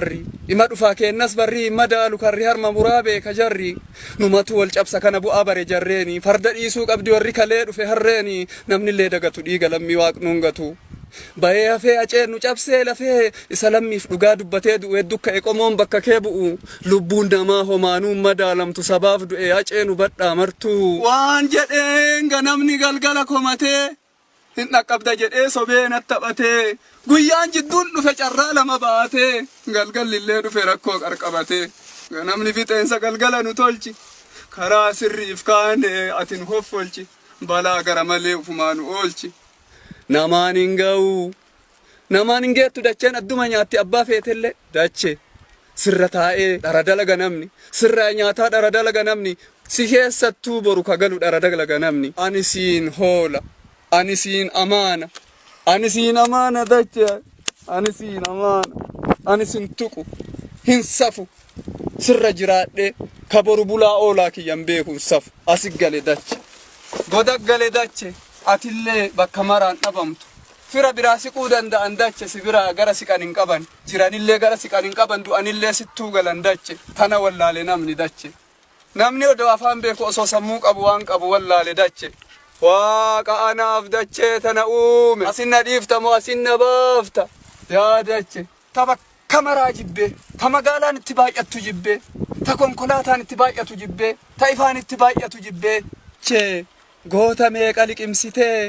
ima dhufa kennas barri madalu karri harma murabe ka jarri numatu wal cabsa kana bu'a bare jarreeni farda dhiisuu qabdi warri kalee dhufe harreeni namni illee dagatu dhiiga lammi waaqnuun gatu baye hafee aceen nu cabsee lafee isa lammiif dhugaa dubbatee du'e dukka eqomoon bakka kee bu'u lubbuun namaa homaanuu madaalamtu sabaaf du'e aceenu badhaa martu waan jedheen ganamni galgala komatee hin dhaqqabda jedhee sobeen attabatee guyyaan jidduun dhufe carraa lama baatee galgalillee dhufe rakkoo qarqabatee ganamni fixeensa galgala nu tolchi karaa sirriif kaane atin hoffolchi balaa gara malee ufumaa nu oolchi namaan hin ga'u namaan hin geettu dacheen adduma nyaatti abbaa feetellee dache sirra taa'ee dhara dalaga namni sirra nyaataa dhara dalaga namni si keessattuu boru kagalu dhara dalaga namni ani siin hoola ani siin amaana dache ani siin amaana ani siin tuqu hin safu sirra jiraadhe kaboru bulaa oolaa kiyyan beekun safu asi gale dache goda gale dache atillee bakka maraan dhabamtu fira biraa siquu danda'an dache si biraa gara siqan hin qaban jiranillee gara siqan hin qaban du'anillee sittuu galan dache tana wallaale namni dache namni odoo afaan beeku osoo sammuu qabu waan qabu wallaale dache waaqa anaaf dache tana uume asinna dhiiftamoo asinna baafta yaa dache ta bakka maraa jibbe ta magaalaan itti baay'attu jibbe ta konkolaataan itti baay'atu jibbe ta ifaan itti baay'atu jibbe chee goota meeqa liqimsitee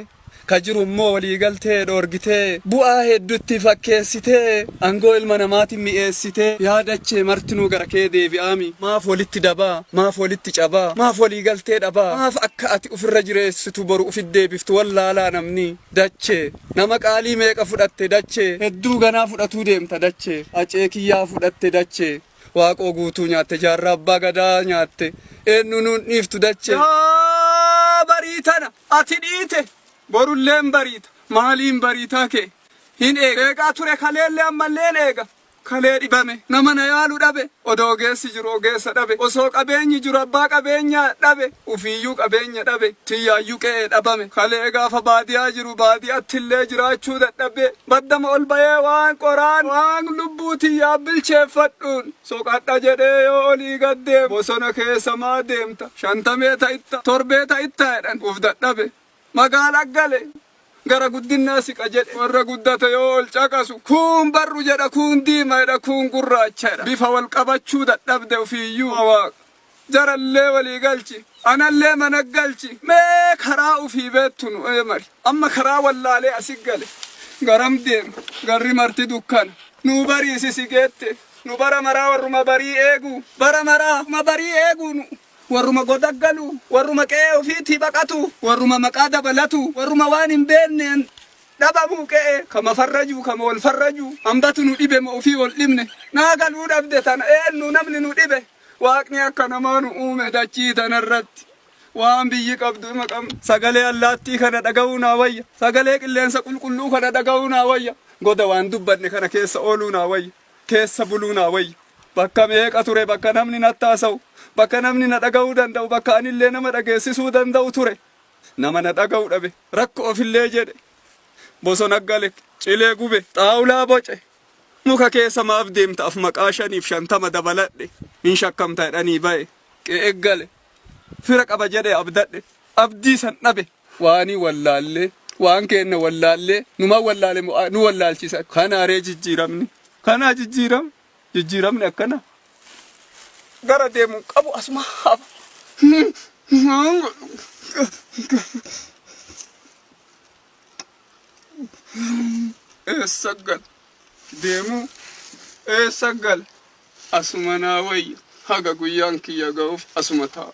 ka jiru immoo walii galtee dhoorgitee bu'aa hedduutti fakkeessitee angoo ilma namaatiin mi'eessitee yaadachee martinuu gara kee deebi'aami maaf walitti dabaa maaf walitti cabaa maaf walii galtee dhabaa maaf akka ati ufirra jireessitu boru ufit deebiftu wallaalaa namni dachee nama qaalii meeqa fudhatte dachee hedduu ganaa fudhatuu deemta dachee acee kiyyaa fudhatte dachee waaqoo guutuu nyaatte jaarraa abbaa gadaa nyaatte eenyu nuun dhiiftu dachee bariitana ati dhiite borulleen bariita maaliin bariitaa kee hin eegaa ture kaleellee ammalleen eega kalee dhibame nama na yaalu dhabe odoo ogeessi jiru ogeessa dhabe osoo qabeenyi jiru abbaa qabeenyaa dhabe ufiiyyuu qabeenya dhabe tiyyaayyuu qe'ee dhabame kalee gaafa baadiyaa jiru baadiyattillee jiraachuu dadhabe baddama ol bayee waan qoraan waan lubbuu tiyyaa bilcheeffadhuun soqadha jedhee yoo olii gaddee bosona keessa maa deemta 50 ta'itta 7 ta'itta jedhan uf dadhabe magaala gale gara guddinaa siqa jedhe warra guddate yoo ol caqasu kuun barru jedha kuun diima jedha kuun gurraacha jedha bifa wal qabachuu dadhabde ufiiyyuu waaqa jarallee walii galchi anallee mana galchi mee karaa ufii beettu nu mari amma karaa wallaalee asi gale garam deema garri marti dukkana nu bariisi sigeette nu bara maraa warruma barii eegu bara maraa ma barii eegu nu warruma godaggalu warruma qe'ee ofiitii baqatu warruma maqaa dabalatu warruma waan hin beenneen dhabamuu qe'ee kama farraju kama wal farraju hambatu nu dhibe ma ofii wal dhibne naa galuu dhabde tana eenyu namni nu dhibe waaqni akka namaa nu uume dachii tanarratti waan biyyi qabdu maqam sagalee allaattii kana dhaga'uu naa wayya sagalee qilleensa qulqulluu kana dhaga'uu naa wayya goda waan dubbanne kana keessa ooluu naa wayya keessa buluu naa wayya bakka meeqa ture bakka namni nattaasa'u bakka namni na dhaga'uu danda'u bakka anillee nama dhageessisuu danda'u ture nama na dhaga'u dhabe rakko ofillee jedhe bosona gale cilee gube xaawulaa boce muka keessa maaf deemta af maqaa 550 dabaladhe hin shakkamta jedhanii ba'e qe'ee gale fira qaba jedhe abdadhe abdii san dhabe waanii wallaallee waan kenna wallaallee numa wallaale nu wallaalchisa kanaaree jijjiiramni kanaa jijjiiramni akkana gara deemu qabu asuma sagal deemu sagal asuma naa wayya haga guyyaan kiyya ga'uuf asuma ta'a.